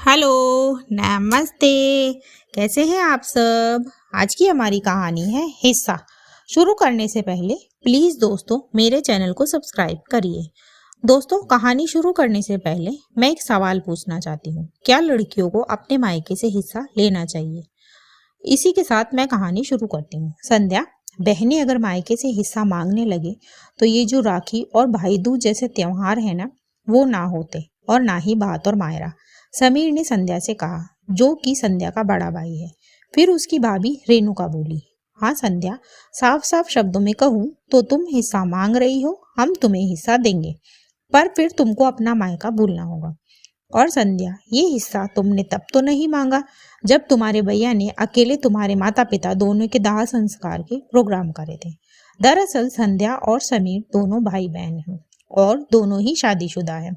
Hello, नमस्ते। कैसे हैं आप सब। आज की हमारी कहानी है हिस्सा। शुरू करने से पहले प्लीज दोस्तों मेरे चैनल को सब्सक्राइब करिए। दोस्तों, कहानी शुरू करने से पहले मैं एक सवाल पूछना चाहती हूँ। क्या लड़कियों को अपने मायके से हिस्सा लेना चाहिए? इसी के साथ मैं कहानी शुरू करती हूँ। संध्या, बहनें अगर मायके से हिस्सा मांगने लगे तो ये जो राखी और भाई दूज जैसे त्योहार है ना, वो ना होते, और ना ही बात और मायरा। समीर ने संध्या से कहा, जो कि संध्या का बड़ा भाई है। फिर उसकी भाभी रेणुका बोली, हाँ संध्या, साफ साफ शब्दों में कहूँ तो तुम हिस्सा मांग रही हो, हम तुम्हें हिस्सा देंगे, पर फिर तुमको अपना मायका भूलना होगा। और संध्या, ये हिस्सा तुमने तब तो नहीं मांगा जब तुम्हारे भैया ने अकेले तुम्हारे माता पिता दोनों के दाह संस्कार के प्रोग्राम करे थे। दरअसल संध्या और समीर दोनों भाई बहन हैं और दोनों ही शादीशुदा हैं।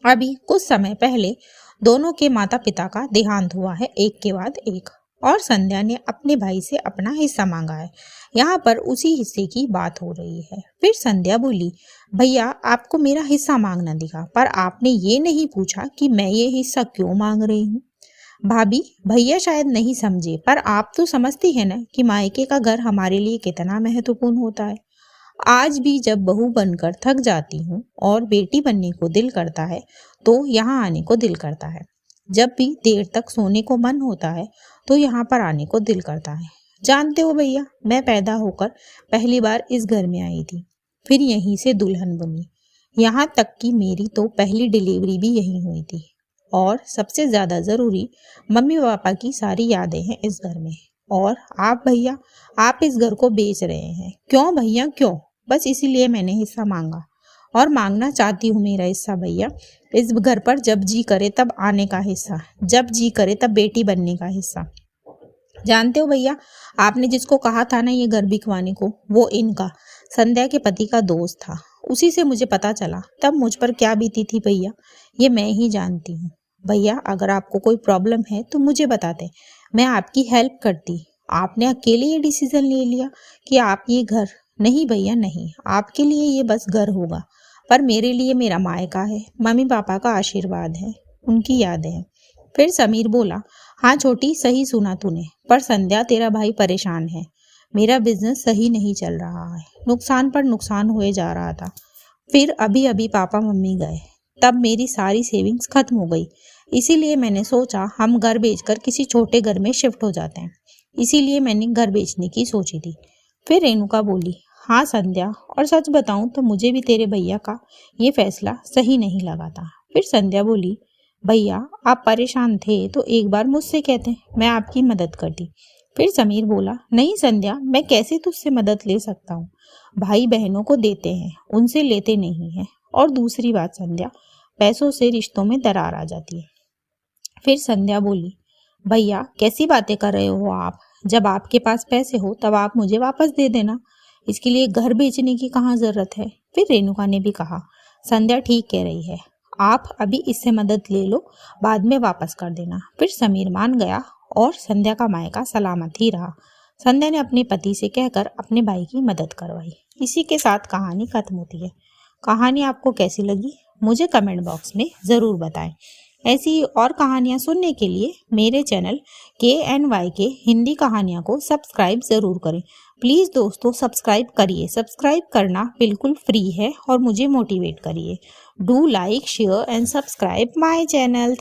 अभी कुछ समय पहले दोनों के माता पिता का देहांत हुआ है, एक के बाद एक, और संध्या ने अपने भाई से अपना हिस्सा मांगा है। यहाँ पर उसी हिस्से की बात हो रही है। फिर संध्या बोली, भैया आपको मेरा हिस्सा मांगना दिखा, पर आपने ये नहीं पूछा कि मैं ये हिस्सा क्यों मांग रही हूँ। भाभी, भैया शायद नहीं समझे, पर आप तो समझती है ना कि मायके का घर हमारे लिए कितना महत्वपूर्ण होता है। आज भी जब बहू बनकर थक जाती हूँ और बेटी बनने को दिल करता है तो यहाँ आने को दिल करता है। जब भी देर तक सोने को मन होता है तो यहाँ पर आने को दिल करता है। जानते हो भैया, मैं पैदा होकर पहली बार इस घर में आई थी, फिर यहीं से दुल्हन बनी। यहाँ तक कि मेरी तो पहली डिलीवरी भी यहीं हुई थी। और सबसे ज्यादा जरूरी, मम्मी पापा की सारी यादें हैं इस घर में। और आप भैया, आप इस घर को बेच रहे हैं। क्यों भैया, क्यों? बस इसीलिए मैंने हिस्सा मांगा, और मांगना चाहती हूँ मेरा हिस्सा भैया। इस घर पर जब जी करे तब आने का हिस्सा, जब जी करे तब बेटी बनने का हिस्सा। जानते हो भैया, आपने जिसको कहा था ना ये घर बिकवाने को, वो इनका संध्या के पति का दोस्त था। उसी से मुझे पता चला तब मुझ पर क्या बीती थी भैया, ये मैं ही जानती हूँ। भैया, अगर आपको कोई प्रॉब्लम है तो मुझे बताते, मैं आपकी हेल्प करती। आपने अकेले ये डिसीजन ले लिया कि आप ये घर, नहीं भैया नहीं, आपके लिए ये बस घर होगा, पर मेरे लिए मेरा मायका है, मम्मी पापा का आशीर्वाद है, उनकी यादें हैं। फिर समीर बोला, हाँ छोटी, सही सुना तूने, पर संध्या तेरा भाई परेशान है। मेरा बिजनेस सही नहीं चल रहा है, नुकसान पर नुकसान हुए जा रहा था। फिर अभी अभी पापा मम्मी गए, तब मेरी सारी सेविंग्स खत्म हो गई। इसीलिए मैंने सोचा हम घर बेचकर किसी छोटे घर में शिफ्ट हो जाते हैं। इसीलिए मैंने घर बेचने की सोची थी। फिर रेणुका बोली, हाँ संध्या, और सच बताऊं तो मुझे भी तेरे भैया का ये फैसला सही नहीं लगा था। फिर संध्या बोली, भैया आप परेशान थे तो एक बार मुझसे कहते, मैं आपकी मदद करती। फिर समीर बोला, नहीं संध्या, मैं कैसे तुझसे मदद ले सकता हूँ? भाई बहनों को देते हैं, उनसे लेते नहीं हैं। और दूसरी बात संध्या, पैसों से रिश्तों में दरार आ जाती है। फिर संध्या बोली, भैया कैसी बातें कर रहे हो आप? जब आपके पास पैसे हो तब आप मुझे वापस दे देना, इसके लिए घर बेचने की कहाँ जरूरत है। फिर रेणुका ने भी कहा, संध्या ठीक कह रही है, आप अभी इससे मदद ले लो, बाद में वापस कर देना। फिर समीर मान गया और संध्या का मायका सलामत ही रहा। संध्या ने अपने पति से कहकर अपने भाई की मदद करवाई। इसी के साथ कहानी खत्म होती है। कहानी आपको कैसी लगी मुझे कमेंट बॉक्स में ज़रूर बताएं। ऐसी और कहानियाँ सुनने के लिए मेरे चैनल KNY के हिंदी कहानियाँ को सब्सक्राइब ज़रूर करें। प्लीज़ दोस्तों सब्सक्राइब करिए, सब्सक्राइब करना बिल्कुल फ्री है और मुझे मोटिवेट करिए। Do like, share and subscribe my channel.